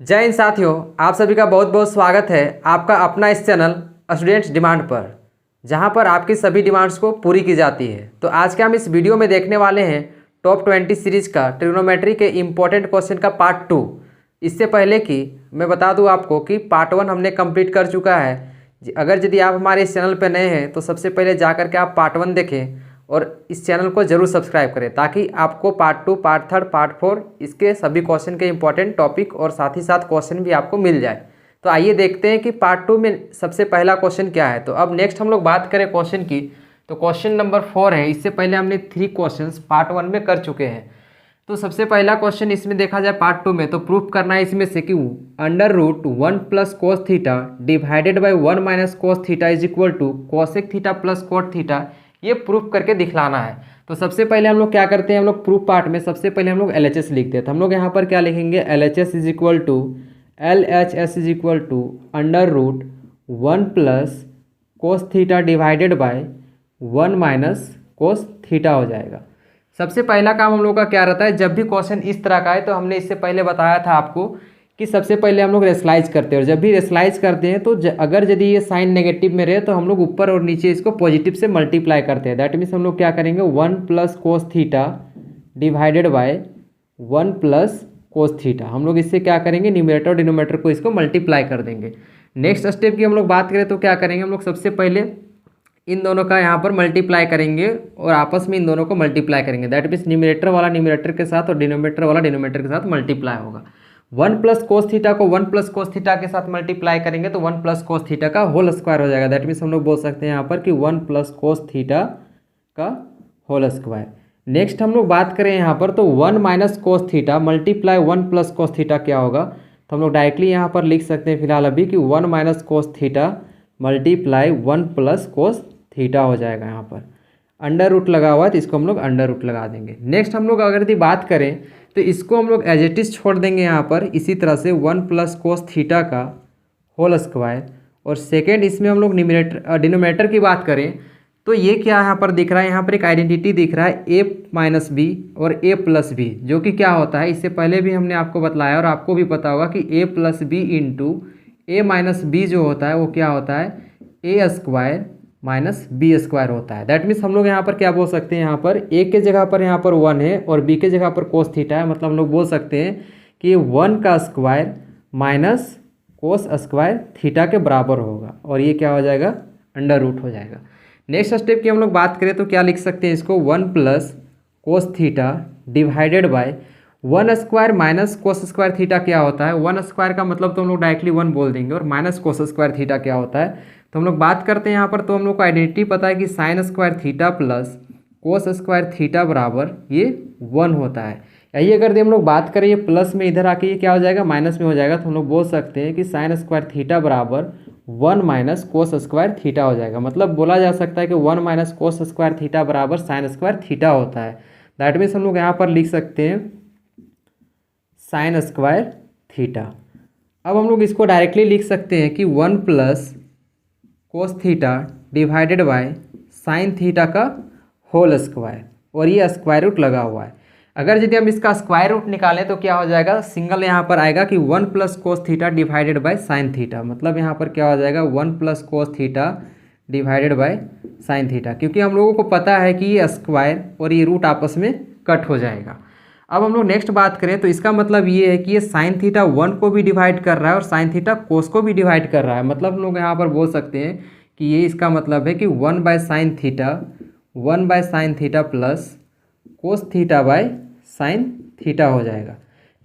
जय हिंद साथियों, आप सभी का बहुत बहुत स्वागत है आपका अपना इस चैनल स्टूडेंट्स डिमांड पर, जहां पर आपकी सभी डिमांड्स को पूरी की जाती है। तो आज के हम इस वीडियो में देखने वाले हैं टॉप 20 सीरीज का ट्रिग्नोमेट्री के इम्पोर्टेंट क्वेश्चन का पार्ट 2। इससे पहले कि मैं बता दूं आपको कि पार्ट 1 हमने कंप्लीट कर चुका है। अगर यदि आप हमारे इस चैनल पर नए हैं तो सबसे पहले जा कर के आप पार्ट 1 देखें और इस चैनल को जरूर सब्सक्राइब करें, ताकि आपको पार्ट 2, पार्ट 3, पार्ट 4 इसके सभी क्वेश्चन के इंपॉर्टेंट टॉपिक और साथ ही साथ क्वेश्चन भी आपको मिल जाए। तो आइए देखते हैं कि पार्ट 2 में सबसे पहला क्वेश्चन क्या है। तो अब नेक्स्ट हम लोग बात करें क्वेश्चन की, तो क्वेश्चन नंबर 4 है। इससे पहले हमने 3 क्वेश्चन पार्ट 1 में कर चुके हैं। तो सबसे पहला क्वेश्चन इसमें देखा जाए पार्ट 2 में, तो प्रूफ करना है इसमें से कि √1 + cos theta divided by 1 - cos theta is equal to cosec theta + cot theta, ये प्रूफ करके दिखलाना है। तो सबसे पहले हम लोग क्या करते हैं, हम लोग प्रूफ पार्ट में सबसे पहले हम लोग LHS लिखते हैं। तो हम लोग यहाँ पर क्या लिखेंगे, LHS is equal to √1 + cos theta divided by 1 - cos theta हो जाएगा। सबसे पहला काम हम लोग का क्या रहता है, जब भी क्वेश्चन इस तरह का है तो हमने इससे पहले बताया था आपको कि सबसे पहले हम लोग रेशलाइज करते हैं, और जब भी रेशलाइज करते हैं तो अगर यदि ये साइन नेगेटिव में रहे तो हम लोग ऊपर और नीचे इसको पॉजिटिव से मल्टीप्लाई करते हैं। दैट मीन्स हम लोग क्या करेंगे, 1 + cos theta divided by 1 + cos theta, हम लोग इससे क्या करेंगे, न्यूमरेटर और डिनोमिनेटर को इसको मल्टीप्लाई कर देंगे। नेक्स्ट स्टेप की हम लोग बात करें तो क्या करेंगे, हम लोग सबसे पहले इन दोनों का यहाँ पर मल्टीप्लाई करेंगे और आपस में इन दोनों को मल्टीप्लाई करेंगे। दैट मीन्स न्यूमरेटर वाला न्यूमरेटर के साथ और डिनोमिनेटर वाला डिनोमिनेटर के साथ मल्टीप्लाई होगा। 1 + cos थीटा को 1 + cos थीटा के साथ मल्टीप्लाई करेंगे तो 1 + cos थीटा का होल स्क्वायर हो जाएगा। दैट मीन्स हम लोग बोल सकते हैं यहाँ पर कि 1 + cos थीटा का होल स्क्वायर। नेक्स्ट हम लोग बात करें यहाँ पर, तो 1 - cos theta multiply 1 + cos theta क्या होगा, तो हम लोग डायरेक्टली यहाँ पर लिख सकते हैं फिलहाल अभी कि 1 - cos theta multiply 1 + cos theta हो जाएगा। यहाँ पर अंडर रूट लगा हुआ है तो इसको हम लोग अंडर रूट लगा देंगे। नेक्स्ट हम लोग अगर यदि बात करें तो इसको हम लोग एज इट इज छोड़ देंगे यहाँ पर, इसी तरह से 1 + cos थीटा का होल स्क्वायर। और सेकेंड इसमें हम लोग डिनोमिनेटर की बात करें तो ये क्या यहाँ पर दिख रहा है, यहाँ पर एक आइडेंटिटी दिख रहा है a - b और a + b, जो कि क्या होता है, इससे पहले भी हमने आपको बतलाया और आपको भी पता होगा कि a + b into a - b जो होता है वो क्या होता है, a² - b² होता है। दैट मीन्स हम लोग यहाँ पर क्या बोल सकते हैं, यहाँ पर a के जगह पर यहाँ पर 1 है और b के जगह पर cos थीटा है, मतलब हम लोग बोल सकते हैं कि 1 का square minus cos square theta के बराबर होगा, और ये क्या हो जाएगा, अंडर रूट हो जाएगा। नेक्स्ट स्टेप की हम लोग बात करें तो क्या लिख सकते हैं इसको, 1 + cos theta divided bye 1² minus cos square theta क्या होता है, 1² का मतलब तो हम लोग डायरेक्टली 1 बोल देंगे, और माइनस cos स्क्वायर थीटा क्या होता है, तो हम लोग बात करते हैं यहाँ पर, तो हम लोग को आइडेंटिटी पता है कि sin square theta plus cos square theta बराबर ये 1 होता है। यही अगर हम लोग बात करें ये प्लस में इधर आके ये क्या हो जाएगा, माइनस में हो जाएगा, तो हम लोग बोल सकते हैं कि sin स्क्वायर थीटा बराबर 1 - cos स्क्वायर थीटा हो जाएगा। मतलब बोला जा सकता है कि 1 - cos स्क्वायर थीटा बराबर sin स्क्वायर थीटा होता है। दैट मीन्स हम लोग यहाँ पर लिख सकते हैं sin स्क्वायर थीटा। अब हम लोग इसको डायरेक्टली लिख सकते हैं कि 1 + cos theta divided bye sin theta का होल स्क्वायर, और ये स्क्वायर रूट लगा हुआ है। अगर यदि हम इसका स्क्वायर रूट निकालें तो क्या हो जाएगा, सिंगल यहाँ पर आएगा कि 1 + cos theta divided bye sin theta, मतलब यहाँ पर क्या हो जाएगा, 1 + cos theta divided bye sin theta, क्योंकि हम लोगों को पता है कि ये स्क्वायर और ये रूट आपस में कट हो जाएगा। अब हम लोग नेक्स्ट बात करें तो इसका मतलब ये है कि ये sin थीटा 1 को भी डिवाइड कर रहा है और sin थीटा cos को भी डिवाइड कर रहा है। मतलब हम लोग यहाँ पर बोल सकते हैं कि ये इसका मतलब है कि 1/sin थीटा प्लस cos थीटा/sin थीटा हो जाएगा।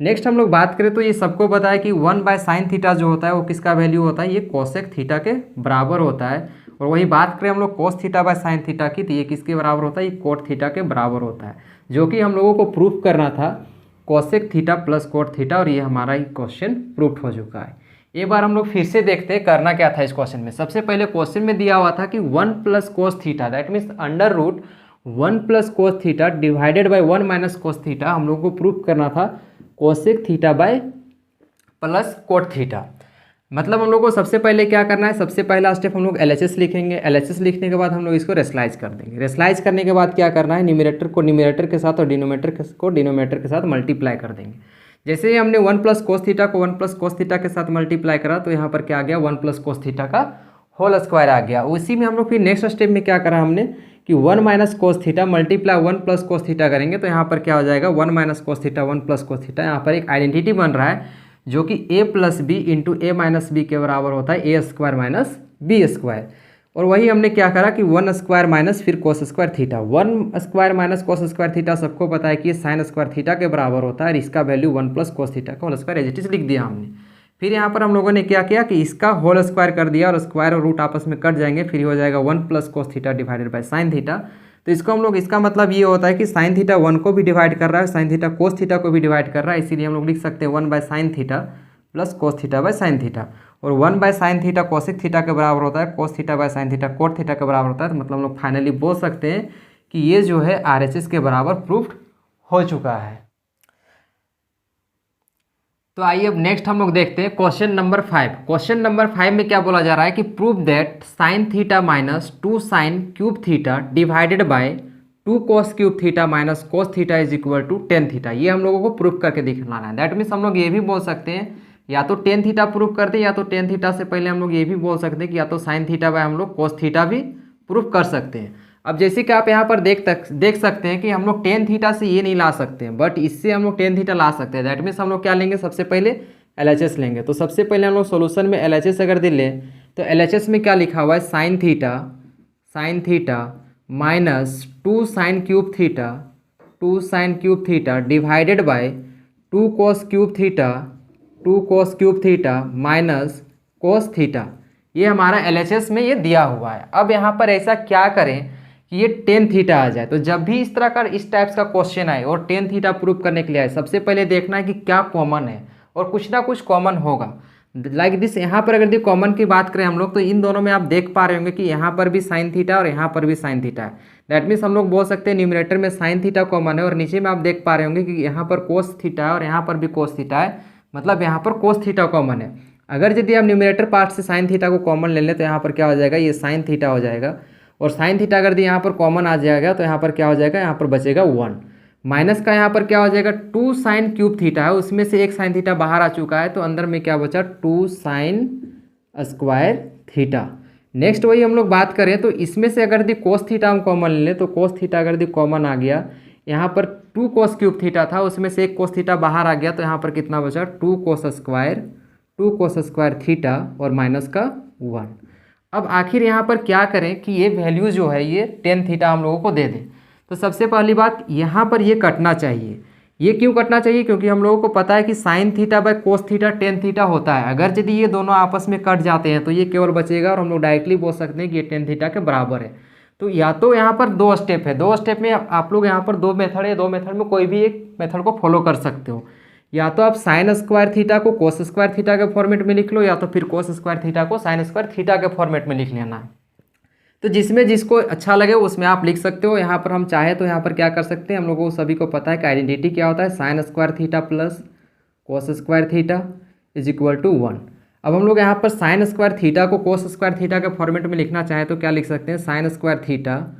नेक्स्ट हम लोग बात करें तो ये सबको पता है कि 1/sin थीटा जो होता है वो किसका वैल्यू होता है, ये cosec थीटा के बराबर होता है। और वही बात करें हम लोग cos थीटा/sin थीटा की, तो ये किसके बराबर होता है, ये cot थीटा के बराबर होता है, जो कि हम लोगों को प्रूफ करना था cosec theta plus cot theta, और ये हमारा ही क्वेश्चन प्रूफ हो चुका है। एक बार हम लोग फिर से देखते हैं करना क्या था इस क्वेश्चन में। सबसे पहले क्वेश्चन में दिया हुआ था कि 1 + cos theta, that means under root 1 + cos theta divided by 1 - cos theta, हम लोग को प्रूफ करना था cosec theta by plus cot theta. मतलब हम लोग को सबसे पहले क्या करना है, सबसे पहला स्टेप हम लोग LHS लिखेंगे। LHS लिखने के बाद हम लोग इसको रेशलाइज कर देंगे। रेशलाइज करने के बाद क्या करना है, न्यूमरेटर को न्यूमरेटर के साथ और डिनोमिनेटर को डिनोमिनेटर के साथ मल्टीप्लाई कर देंगे। जैसे ही हमने 1 प्लस कोस थीटा को 1 प्लस कोस थीटा के साथ मल्टीप्लाई करा तो यहाँ पर क्या आ गया 1 प्लस कोस थीटा का होल स्क्वायर आ गया। उसी में हम लोग फिर नेक्स्ट स्टेप में क्या करा हमने कि 1 minus cos theta multiply 1 plus cos theta करेंगे तो यहाँ पर क्या हो जाएगा 1 minus cos theta 1 plus cos theta. यहाँ पर एक आइडेंटिटी बन रहा है जो कि a plus b into a minus b के बराबर होता है a square minus b square. और वही हमने क्या करा कि 1 स्क्वायर माइनस फिर कोस square theta. 1 square minus cos square theta सबको पता है कि ये साइन स्क्वायर थीटा के बराबर होता है और इसका वैल्यू 1 प्लस कोस थीटा का whole square as it is लिख दिया हमने। फिर यहाँ पर हम लोगों ने क्या किया कि इसका होल स्क्वायर कर दिया और स्क्वायर और रूट आपस में कट जाएंगे, फिर हो जाएगा 1 plus cos theta divided by sine theta. तो इसको हम लोग, इसका मतलब ये होता है कि साइन थीटा 1 को भी डिवाइड कर रहा है, साइन थीटा कोस थीटा को भी डिवाइड कर रहा है, इसीलिए हम लोग लिख सकते हैं 1 by sine theta plus cos theta by sine theta. और 1 by sine theta cosec theta के बराबर होता है, cos theta by sine theta cot theta के बराबर होता है। तो मतलब हम लोग फाइनली बोल सकते हैं कि ये जो है RHS के बराबर प्रूफ्ड हो चुका है। तो आइए अब नेक्स्ट हम लोग देखते हैं क्वेश्चन नंबर 5। क्वेश्चन नंबर 5 में क्या बोला जा रहा है कि prove that sine theta minus 2 sine cube theta divided by 2 cos cube theta minus cos theta is equal to tan theta. ये हम लोगों को प्रूफ करके दिखाना है। दैट मीन्स हम लोग ये भी बोल सकते हैं या तो टेन थीटा प्रूफ करते या तो टेन थीटा से पहले हम लोग ये भी बोल सकते हैं कि या तो साइन थीटा बाय हम लोग कोस थीटा भी प्रूफ कर सकते हैं। अब जैसे कि आप यहाँ पर देख सकते हैं कि हम लोग टेन थीटा से ये नहीं ला सकते हैं, बट इससे हम लोग टेन थीटा ला सकते हैं। दैट मीन्स हम लोग क्या लेंगे, सबसे पहले LHS लेंगे। तो सबसे पहले हम लोग सोल्यूशन में LHS अगर दे लें तो LHS में क्या लिखा हुआ है, sign theta minus 2 sine cube theta divided by 2 cos cube theta minus cos theta. ये हमारा LHS में ये दिया हुआ है। अब यहाँ पर ऐसा क्या करें कि ये टेन थीटा आ जाए। तो जब भी इस तरह का इस टाइप्स का क्वेश्चन आए और टेन थीटा प्रूव करने के लिए आए, सबसे पहले देखना है कि क्या कॉमन है और कुछ ना कुछ कॉमन होगा। लाइक दिस, यहाँ पर अगर कॉमन की बात करें हम लोग तो इन दोनों में आप देख पा रहे होंगे कि यहाँ पर भी साइन थीटा और यहाँ पर भी साइन थीटा है। दैट मीन्स हम लोग बोल सकते हैं न्यूमरेटर में साइन थीटा कॉमन है और नीचे में आप देख पा रहे होंगे कि यहाँ पर कोस थीटा है और यहाँ पर भी कोस थीटा है, मतलब यहाँ पर कोस थीटा कॉमन है। अगर यदि आप न्यूमरेटर पार्ट से साइन थीटा को कॉमन ले लें तो यहाँ पर क्या हो जाएगा, ये साइन थीटा हो जाएगा। और साइन थीटा अगर यहाँ पर कॉमन आ जाएगा तो यहाँ पर क्या हो जाएगा, यहाँ पर बचेगा 1 माइनस का यहाँ पर क्या हो जाएगा 2 साइन क्यूब थीटा है, उसमें से एक साइन थीटा बाहर आ चुका है तो अंदर में क्या बचा 2 साइन स्क्वायर थीटा। नेक्स्ट वही हम लोग बात करें तो इसमें से अगर कोस थीटा हम कॉमन ले लें तो कोस थीटा अगर कॉमन आ गया, यहाँ पर 2 कोस क्यूब थीटा था उसमें से एक कोस थीटा बाहर आ गया तो यहाँ पर कितना बचा 2 कोस स्क्वायर थीटा और माइनस का 1। अब आखिर यहाँ पर क्या करें कि ये वैल्यू जो है ये टेन थीटा हम लोगों को दे दें। तो सबसे पहली बात यहाँ पर ये कटना चाहिए। ये क्यों कटना चाहिए, क्योंकि हम लोगों को पता है कि sign theta by cos theta tan theta होता है। अगर यदि ये दोनों आपस में कट जाते हैं तो ये केवल बचेगा और हम लोग डायरेक्टली बोल सकते हैं कि ये टेन थीटा के बराबर है। तो या तो यहाँ पर 2 स्टेप है, 2 स्टेप में आप लोग यहाँ पर 2 मेथड है, 2 मेथड में कोई भी एक मेथड को फॉलो कर सकते हो। या तो आप साइन स्क्वायर थीटा को कोस स्क्वायर थीटा के फॉर्मेट में लिख लो या तो फिर कोस स्क्वायर थीटा को साइन स्क्वायर थीटा के फॉर्मेट में लिख लेना है। तो जिसमें जिसको अच्छा लगे उसमें आप लिख सकते हो। यहाँ पर हम चाहे तो यहाँ पर क्या कर सकते हैं, हम लोगों को सभी को पता है कि आइडेंटिटी क्या होता है, sine square theta plus cos square theta is equal to 1। अब हम लोग यहाँ पर साइन स्क्वायर थीटा को कोस स्क्वायर थीटा के फॉर्मेट में लिखना चाहे तो क्या लिख सकते हैं, sine square theta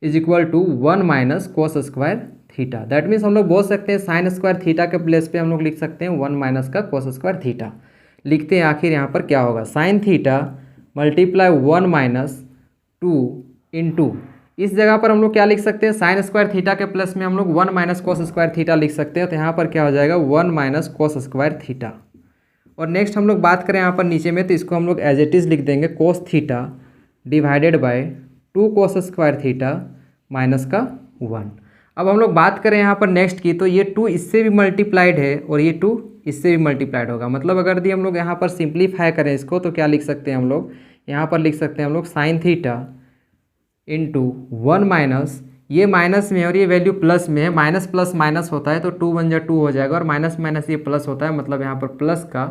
is equal to 1 minus cos square theta. That means हम लोग बोल सकते हैं साइन स्क्वायर थीटा के प्लेस पे हम लोग लिख सकते हैं 1 माइनस का कोस स्क्वायर थीटा। लिखते हैं आखिर यहाँ पर क्या होगा, sine theta multiply 1 minus 2 into, इस जगह पर हम लोग क्या लिख सकते हैं, साइन स्क्वायर थीटा के प्लस में हम लोग 1 माइनस कोस स्क्वायर थीटा लिख सकते हैं। तो यहाँ पर क्या हो जाएगा 1 माइनस कोस स्क्वायर थीटा। और नेक्स्ट हम लोग बात करें यहाँ पर नीचे में तो इसको हम लोग एज इट इज़ लिख देंगे cos theta divided by 2 cos square theta minus का 1। अब हम लोग बात करें यहाँ पर नेक्स्ट की तो ये 2 इससे भी मल्टीप्लाइड है और ये 2 इससे भी मल्टीप्लाइड होगा। मतलब अगर यदि हम लोग यहाँ पर सिंप्लीफाई करें इसको तो क्या लिख सकते हैं हम लोग, यहाँ पर लिख सकते हैं हम लोग साइन थीटा इंटू 1 माइनस, ये माइनस में और ये वैल्यू प्लस में है, माइनस प्लस माइनस होता है तो 2 1 जा 2 हो जाएगा और माइनस माइनस ये प्लस होता है, मतलब यहाँ पर प्लस का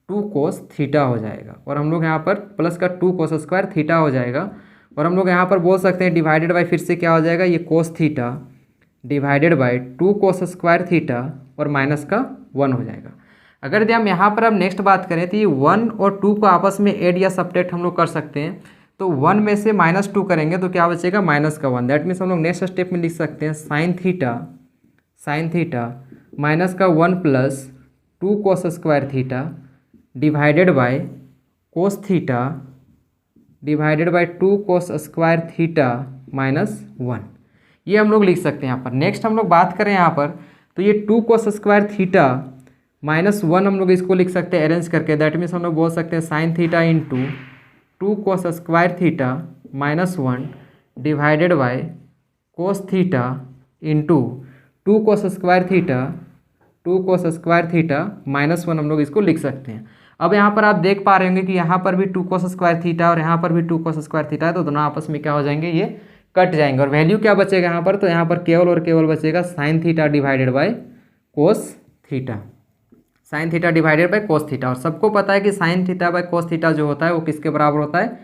2 कोस थीटा हो जाएगा और हम लोग यहाँ पर प्लस का 2 कोस स्क्वायर थीटा हो जाएगा। और हम लोग यहाँ पर बोल सकते हैं डिवाइडेड बाई, फिर से क्या हो जाएगा, ये cos theta divided by 2 cos square theta और माइनस का 1 हो जाएगा। अगर यदि हम यहाँ पर अब नेक्स्ट बात करें तो ये 1 और 2 को आपस में ऐड या सब्ट्रैक्ट हम लोग कर सकते हैं। तो 1 में से -2 करेंगे तो क्या बचेगा माइनस का 1। दैट मीन्स हम लोग नेक्स्ट स्टेप में लिख सकते हैं साइन थीटा माइनस का 1 plus 2 cos square theta divided bye cos theta divided by 2 cos square theta -1, ये हम लोग लिख सकते हैं यहाँ पर। नेक्स्ट हम लोग बात करें यहाँ पर, तो ये 2 cos स्क्वायर थीटा -1 हम लोग इसको लिख सकते हैं अरेंज करके। दैट मीन्स हम लोग बोल सकते हैं sine theta into 2 cos square theta -1 divided by cos theta into 2 cos square theta -1 हम लोग इसको लिख सकते हैं। अब यहाँ पर आप देख पा रहे होंगे कि यहाँ पर भी 2 cos स्क्वायर थीटा और यहाँ पर भी 2 cos स्क्वायर थीटा है, तो दोनों आपस में क्या हो जाएंगे, ये कट जाएंगे। और वैल्यू क्या बचेगा यहाँ पर, तो यहाँ पर केवल और केवल बचेगा sine theta divided bye cos theta, sine theta divided bye cos theta. और सबको पता है कि sign theta by cos theta जो होता है वो किसके बराबर होता है,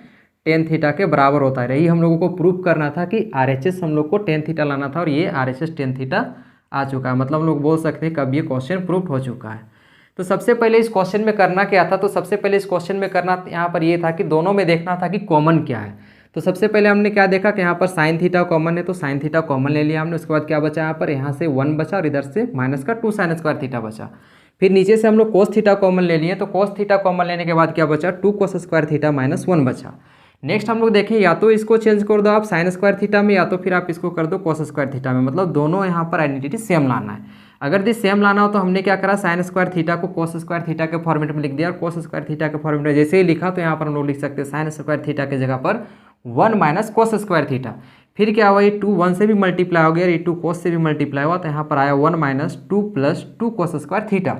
टेन थीटा के बराबर होता है। यही हम लोगों को प्रूव करना था कि RHS हम लोग को टेन थीटा लाना था, और ये RHS टेन थीटा आ चुका है। मतलब हम लोग बोल सकते हैं कब ये क्वेश्चन प्रूव हो चुका है। तो सबसे पहले इस क्वेश्चन में करना क्या था, तो सबसे पहले इस क्वेश्चन में करना यहाँ पर ये था कि दोनों में देखना था कि कॉमन क्या है। तो सबसे पहले हमने क्या देखा कि यहाँ पर साइन थीटा कॉमन है, तो साइन थीटा कॉमन ले लिया हमने। उसके बाद क्या बचा, यहाँ पर यहाँ से 1 बचा और इधर से माइनस का 2 साइन स्क्वायर थीटा बचा। फिर नीचे से हम लोग कोस थीटा कॉमन ले लिए, तो कोस थीटा कॉमन लेने के बाद क्या बचा, 2 cos स्क्वायर थीटा -1 बचा। नेक्स्ट हम लोग देखें, या तो इसको चेंज कर दो आप साइन स्क्वायर थीटा में, या तो फिर आप इसको कर दो कोस स्क्वायर थीटा में। मतलब दोनों यहाँ पर आइडेंटिटी सेम लाना है। अगर दिस सेम लाना हो तो हमने क्या करा, साइन स्क्वायर थीटा को कोस स्क्वायर थीटा के फॉर्मेट में लिख दिया, और कोस स्क्वायर थीटा के फॉर्मेट में जैसे ही लिखा तो यहाँ पर हम लोग लिख सकते हैं साइन स्क्वायर थीटा की जगह पर 1 माइनस कोस स्क्वायर थीटा। फिर क्या हुआ, ये 2 1 से भी मल्टीप्लाई हो गया, ये 2 कोस से भी मल्टीप्लाई हुआ, तो यहाँ पर आया 1 माइनस 2 प्लस 2 कोस स्क्वायर थीटा।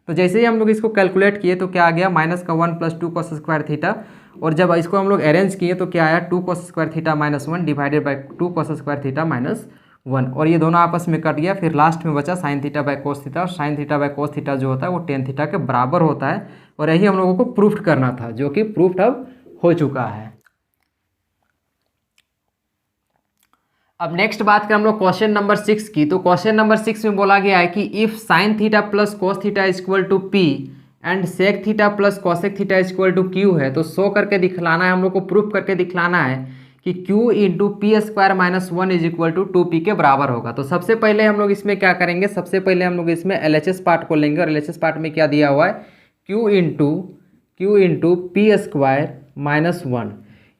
तो जैसे ही हम लोग इसको कैलकुलेट किए तो क्या आ गया, माइनस का 1 प्लस 2 कोस स्क्वायर थीटा। और जब इसको हम लोग अरेंज किए तो क्या आया, 2 cos square theta -1 divided by 2 cos square theta -1, और ये दोनों आपस में कट गया। फिर लास्ट में बचा sine theta by cos theta, और sine theta by cos theta जो होता है वो टेन थीटा के बराबर होता है। और यही हम लोगों को प्रूफ करना था, जो कि प्रूफ अब हो चुका है। अब नेक्स्ट बात करें हम लोग क्वेश्चन नंबर 6 की। तो क्वेश्चन नंबर 6 में बोला गया है कि if sine theta plus cos theta is equal to p and sec theta plus cosec theta is equal to q है, तो शो करके दिखलाना है, हम लोग को प्रूफ करके दिखलाना है कि q into p square -1 is equal to 2p के बराबर होगा। तो सबसे पहले हम लोग इसमें क्या करेंगे, सबसे पहले हम लोग इसमें LHS पार्ट को लेंगे, और LHS पार्ट में क्या दिया हुआ है, क्यू इंटू पी स्क्वायर -1।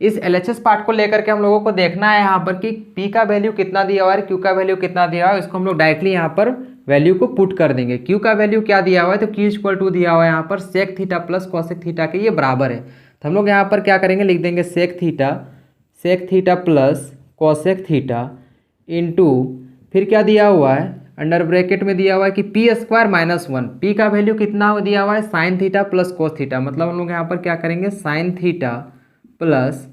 इस LHS पार्ट को लेकर के हम लोगों को देखना है यहाँ पर कि p का वैल्यू कितना दिया हुआ है, q का वैल्यू कितना दिया हुआ है। इसको हम लोग डायरेक्टली यहाँ पर वैल्यू को पुट कर देंगे। q का वैल्यू क्या दिया हुआ है, तो q इक्वल टू दिया हुआ है यहाँ पर sec theta plus cosec theta के ये बराबर है। तो हम लोग यहाँ पर क्या करेंगे, लिख देंगे sec theta plus cosec theta into फिर क्या दिया हुआ है, अंडर ब्रैकेट में दिया हुआ है कि पी स्क्वायर -1। पी का वैल्यू कितना दिया हुआ है, sign theta plus cos theta. मतलब हम लोग यहाँ पर क्या करेंगे, sign theta plus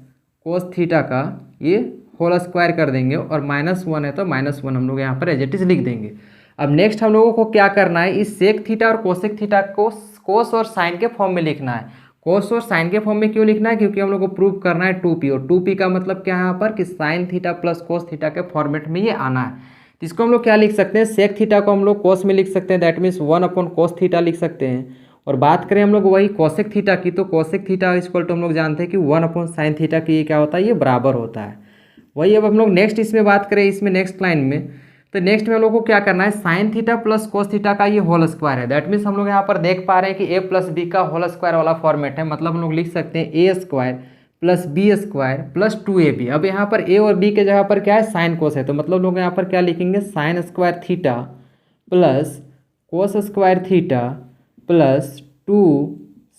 cos theta का ये होल स्क्वायर कर देंगे, और -1 है तो -1 हम लोग यहाँ पर एज इट इज लिख देंगे। अब नेक्स्ट हम लोगों को क्या करना है, इस सेक थीटा और कोसेक थीटा को कोस और साइन के फॉर्म में लिखना है। कोस और साइन के फॉर्म में क्यों लिखना है, क्योंकि हम लोग को प्रूव करना है 2p, और 2p का मतलब क्या है यहाँ पर कि sign theta plus cos theta के फॉर्मेट में ये आना है। तो इसको हम लोग क्या लिख सकते हैं, सेक थीटा को हम लोग कोस में लिख सकते हैं, दैट मीन्स 1 कोस थीटा लिख सकते हैं। और बात करें हम लोग वही कोसेक थीटा की, तो कोसेक थीटा इक्वल टू हम लोग जानते हैं कि 1 साइन थीटा की ये क्या होता है, ये बराबर होता है। वही अब हम लोग नेक्स्ट इसमें बात करें, इसमें नेक्स्ट लाइन में, तो नेक्स्ट में हम लोग को क्या करना है, sign theta plus cos theta का ये होल स्क्वायर है। दैट मीन्स हम लोग यहाँ पर देख पा रहे हैं कि a प्लस बी का होल स्क्वायर वाला फॉर्मेट है। मतलब हम लोग लिख सकते हैं a square plus b square plus 2ab। अब यहाँ पर a और b के जगह पर क्या है, साइन कोस है, तो मतलब लोग यहाँ पर क्या लिखेंगे, sign square theta plus cos square theta plus 2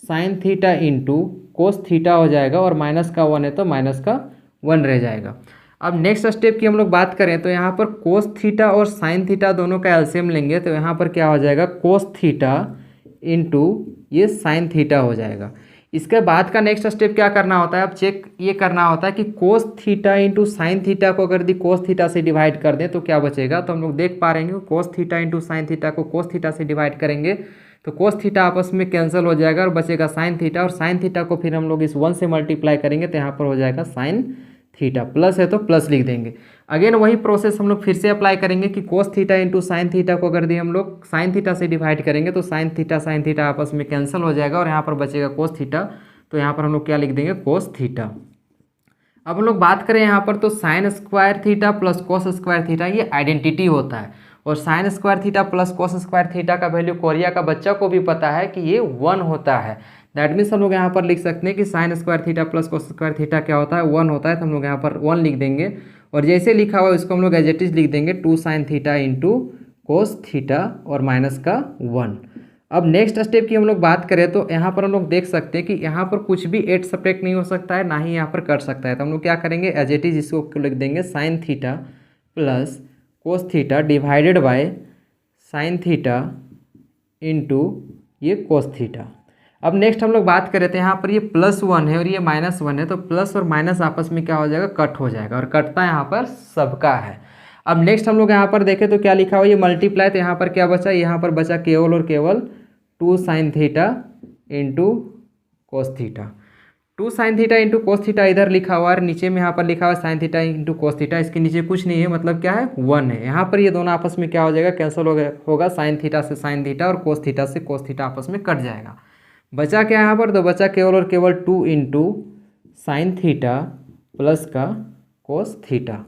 sine theta into cos theta हो जाएगा, और माइनस का 1 है तो माइनस का 1 रह जाएगा। अब नेक्स्ट स्टेप की हम लोग बात करें तो यहाँ पर कोस थीटा और साइन थीटा दोनों का एलसीएम लेंगे, तो यहाँ पर क्या हो जाएगा, कोस थीटा इंटू ये साइन थीटा हो जाएगा। इसके बाद का नेक्स्ट स्टेप क्या करना होता है, अब चेक ये करना होता है कि cos theta into sine theta को अगर कोस थीटा से डिवाइड कर दें तो क्या बचेगा। तो हम लोग देख पा रहे हैं cos theta into sine theta को कोस थीटा से डिवाइड करेंगे तो कोस थीटा आपस में कैंसिल हो जाएगा और बचेगा साइन थीटा, और साइन थीटा को फिर हम लोग इस 1 से मल्टीप्लाई करेंगे तो यहाँ पर हो जाएगा साइन थीटा। प्लस है तो प्लस लिख देंगे। अगेन वही प्रोसेस हम लोग फिर से अप्लाई करेंगे कि cos theta into sine theta को अगर हम लोग साइन थीटा से डिवाइड करेंगे तो साइन थीटा आपस में कैंसिल हो जाएगा और यहाँ पर बचेगा कोस थीटा, तो यहाँ पर हम लोग क्या लिख देंगे, कोस थीटा। अब हम लोग बात करें यहाँ पर तो sign square theta plus cos square theta ये आइडेंटिटी होता है, और sign square theta plus cos square theta का वैल्यू कोरिया का बच्चा को भी पता है कि ये 1 होता है। दैट मीन्स हम लोग यहाँ पर लिख सकते हैं कि sign square theta plus cos square theta क्या होता है, 1 होता है। तो हम लोग यहाँ पर 1 लिख देंगे और जैसे लिखा हुआ है उसको हम लोग एज इट इज लिख देंगे 2 sine theta into cos theta और माइनस का 1। अब नेक्स्ट स्टेप की हम लोग बात करें तो यहाँ पर हम लोग देख सकते हैं कि यहाँ पर कुछ भी एड सब्ट्रैक्ट नहीं हो सकता है, ना ही यहाँ पर कट सकता है। तो हम लोग क्या करेंगे, एज इट इज इसको लिख देंगे sign theta plus cos theta divided by sine theta into ये कोस थीटा। अब नेक्स्ट हम लोग बात करें तो यहाँ पर ये +1 है और ये -1 है, तो प्लस और माइनस आपस में क्या हो जाएगा, कट हो जाएगा और कटता यहाँ पर सबका है। अब नेक्स्ट हम लोग यहाँ पर देखें तो क्या लिखा हुआ है, ये मल्टीप्लाई, तो यहाँ पर क्या बचा, यहाँ पर बचा केवल और केवल 2 sine theta into cos theta. 2 sine theta into cos theta इधर लिखा हुआ है, नीचे में यहाँ पर लिखा हुआ है sine theta into cos theta, इसके नीचे कुछ नहीं है, मतलब क्या है 1 है। यहाँ पर ये दोनों आपस में क्या हो जाएगा, कैंसिल होगा, साइन थीटा से साइन थीटा और कोस थीटा से कोस थीटा आपस में कट जाएगा। बचा क्या यहाँ पर, तो बचा केवल और केवल 2 इंटू साइन थीटा प्लस का कोस थीटा।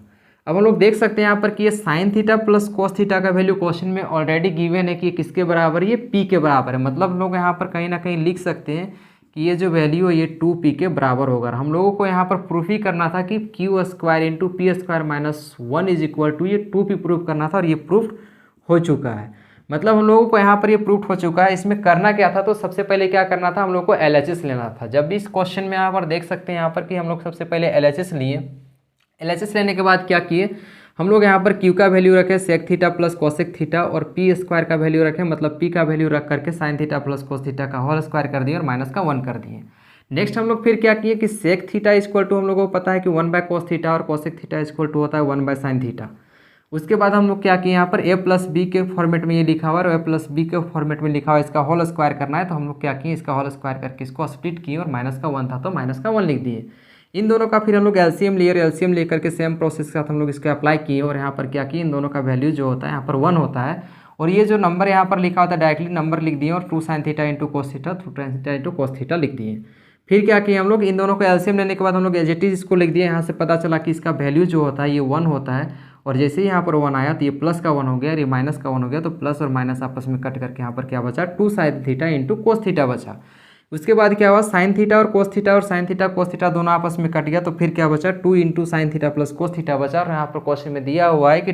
अब हम लोग देख सकते हैं यहाँ पर कि ये sign theta plus cos theta का वैल्यू क्वेश्चन में ऑलरेडी गिवन है कि ये किसके बराबर है, ये पी के बराबर है। मतलब हम लोग यहाँ पर कहीं ना कहीं लिख सकते हैं कि ये जो वैल्यू है ये 2p के बराबर होगा। हम लोगों को यहाँ पर प्रूफ ही करना था कि q square into p square minus 1 is equal to ये 2p प्रूफ करना था और ये प्रूफ हो चुका है। मतलब हम लोगों को यहाँ पर ये प्रूफ हो चुका है। इसमें करना क्या था, तो सबसे पहले क्या करना था, हम लोग को LHS लेना था। जब भी इस क्वेश्चन में यहाँ पर देख सकते हैं यहाँ पर कि हम लोग सबसे पहले LHS लिए। LHS लेने के बाद क्या किए, हम लोग यहाँ पर Q का वैल्यू रखे sec theta plus cosec theta और पी स्क्वायर का वैल्यू रखे, मतलब P का वैल्यू रख करके sine theta plus cos theta का होल स्क्वायर कर दिए और माइनस का 1 कर दिए। नेक्स्ट हम लोग फिर क्या किए कि सेक थीटा इक्वल टू हम लोगों को पता है कि 1 बाय कोस थीटा और कोसेक थीटा इक्वल टू होता है 1 बाय साइन थीटा। उसके बाद हम लोग क्या किए, यहाँ पर a प्लस बी के फॉर्मेट में ये लिखा हुआ है और a प्लस बी के फॉर्मेट में लिखा हुआ है, इसका होल स्क्वायर करना है। तो हम लोग क्या किए, इसका होल स्क्वायर करके इसको स्प्लिट किए और माइनस का 1 था तो माइनस का 1 लिख दिए। इन दोनों का फिर हम लोग एलसीएम लिए और एलसीएम लेकर के सेम प्रोसेस के साथ हम लोग इसको अप्लाई किए और यहाँ पर क्या किए, इन दोनों का वैल्यू जो होता है यहाँ पर 1 होता है और ये जो नंबर यहाँ पर लिखा होता है डायरेक्टली नंबर लिख दिए और 2 sine theta into cos theta 2 sine theta into cos theta लिख दिए। फिर क्या किए हम लोग, इन दोनों को एलसीएम लेने के बाद हम लोग एज इट इज इसको लिख दिए। यहाँ से पता चला कि इसका वैल्यू जो होता है ये 1 होता है और जैसे ही यहाँ पर 1 आया तो ये प्लस का 1 हो गया और ये माइनस का 1 हो गया, तो प्लस और माइनस आपस में कट करके यहाँ पर क्या बचा, 2 sine theta into cos theta बचा। उसके बाद क्या हुआ, साइन थीटा और कोस थीटा और साइन थीटा कोस थीटा दोनों आपस में कट गया, तो फिर क्या बचा, 2 into sine theta plus cos theta बचा। और यहाँ पर क्वेश्चन में दिया हुआ है कि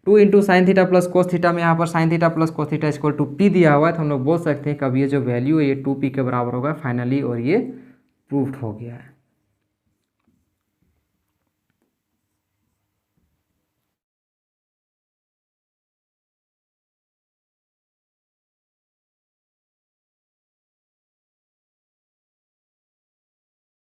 2 into sine theta plus cos theta में यहाँ पर sine theta plus cos theta equal to p दिया हुआ है। तो हम लोग बोल सकते हैं कि अब ये जो वैल्यू है ये 2p के बराबर होगा फाइनली और ये प्रूव्ड हो गया है।